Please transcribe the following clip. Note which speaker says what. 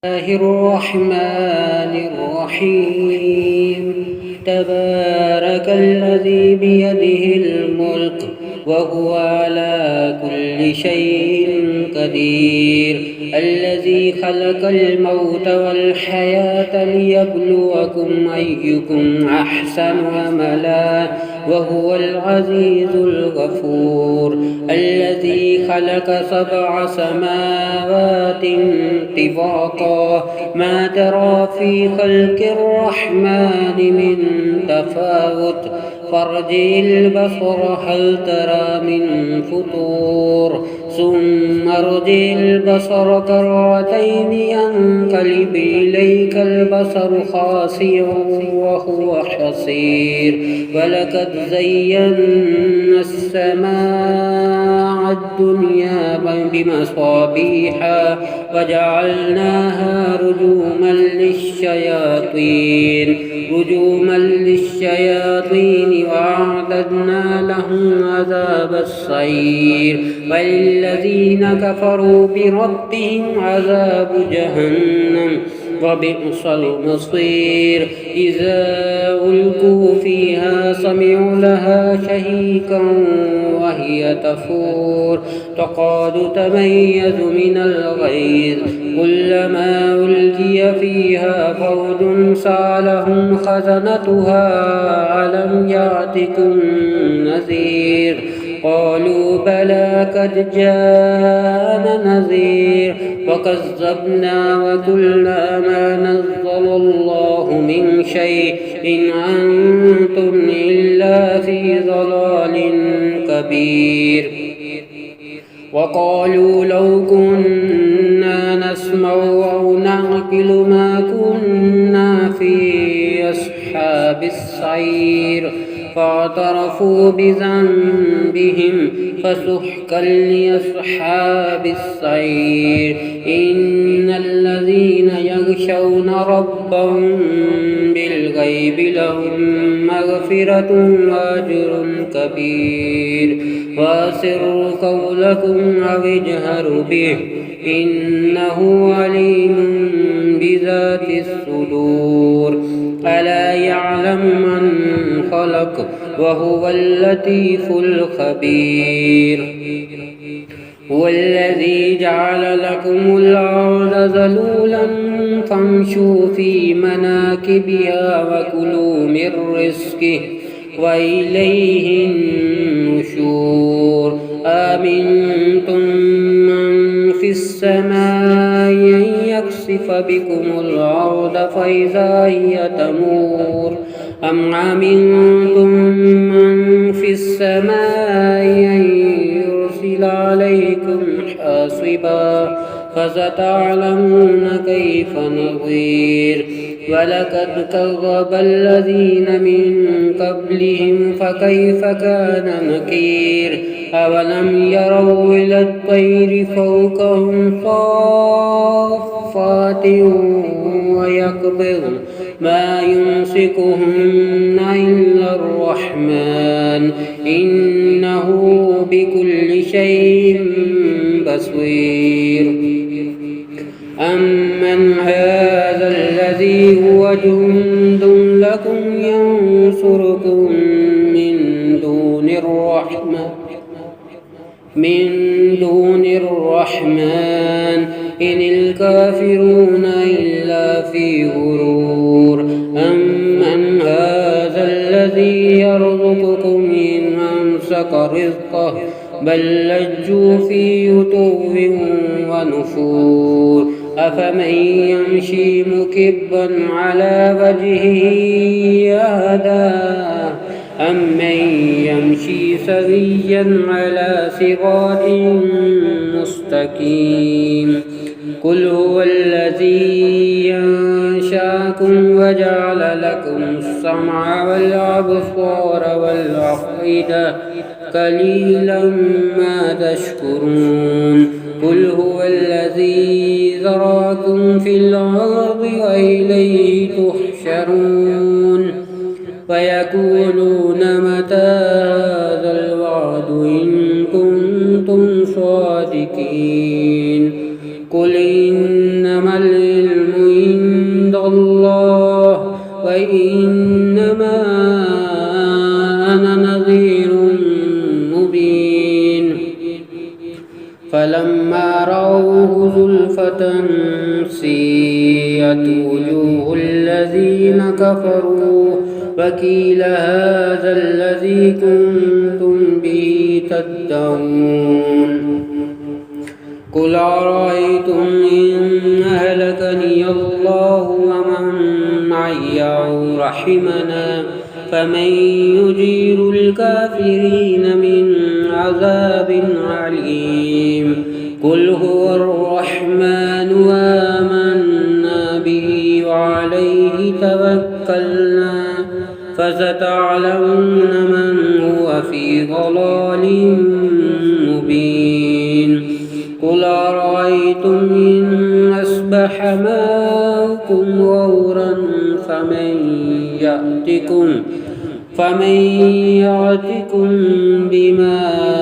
Speaker 1: الله الرحمن الرحيم. تبارك الذي بيده الملك وهو على كل شيء قدير، الذي خلق الموت والحياة ليبلوكم أيكم أحسن عملا وهو العزيز الغفور، الذي خلق 7 سماوات طباقا ما ترى في خلق الرحمن من تفاوت فارجع البصر هل ترى من فطور ثم ارجع البصر كرتين ينقلب إليك البصر خاسئا وهو حصير. ولقد زينا السماء الدنيا بمصابيح وجعلناها رجوما للشياطين وأعتدنا لهم عذاب السعير. وللذين كفروا بربهم عذاب جهنم وبئس المصير. إذا ألقوا فيها سمعوا لها شهيقا وهي تفور تكاد تميز من الغيظ كلما ألقي فيها فوج سألهم خزنتها ألم يأتكم نذير قالوا بلى قد جاءنا نذير فكذبنا وقلنا ما نزل الله من شيء إن أنتم إلا في ضلال كبير. وقالوا لو كنا نسمع أو نعقل ما كنا في أصحاب السعير فاعترفوا بذنبهم فسحقا لأصحاب السعير. إن الذين يخشون ربهم بالغيب لهم مغفرة وأجر كبير. وأسروا قولكم أو اجهروا به إنه عليم بذات الصدور. ألا يعلم من خلق وهو اللطيف الخبير. هو الذي جعل لكم الأرض ذلولا فامشوا في مناكبها وكلوا من رزقه وإليه النشور. آمنتم من في السماء أن يخسف بكم الأرض فإذا هي تمور أم أمنتم من في السماء أن يرسل عليكم حاصبا فستعلمون كيف نظير. ولقد كذب الذين من قبلهم فكيف كان نكير. أولم يروا إلى الطير فوقهم صافات ويقبضن ما يمسكهن إلا الرحمن إنه بكل شيء بصير. أمن هذا الذي هو جند لكم ينصركم من دون الرحمن إن الكافرون إلا في غرور. أمن هذا الذي يرزقكم إن أمسك رزقه بل لجوا في عتو ونفور. أفمن يمشي مكبا على وجهه أهدى أمن يمشي سويا على صراط مستقيم. قل هو الذي أنشأكم وجعل لكم السمع والأبصار والأفئدة قليلا ما تشكرون. قل هو الذي ذراكم في الأرض وإليه تحشرون. ويقولون متى هذا الوعد إن كنتم صادقين. قل إنما العلم سيئت وجوه الذين كفروا وقيل هذا الذي كنتم به تدعون قل أرأيتم إن أهلكني الله ومن معي أو رحمنا فمن يجير الكافرين من عذاب عليم قل هو الرحمن وآمنا به وعليه توكلنا فستعلمون من هو في ضلال مبين قل أرأيتم إن أصبح ماؤكم غورا فمن يأتكم بماء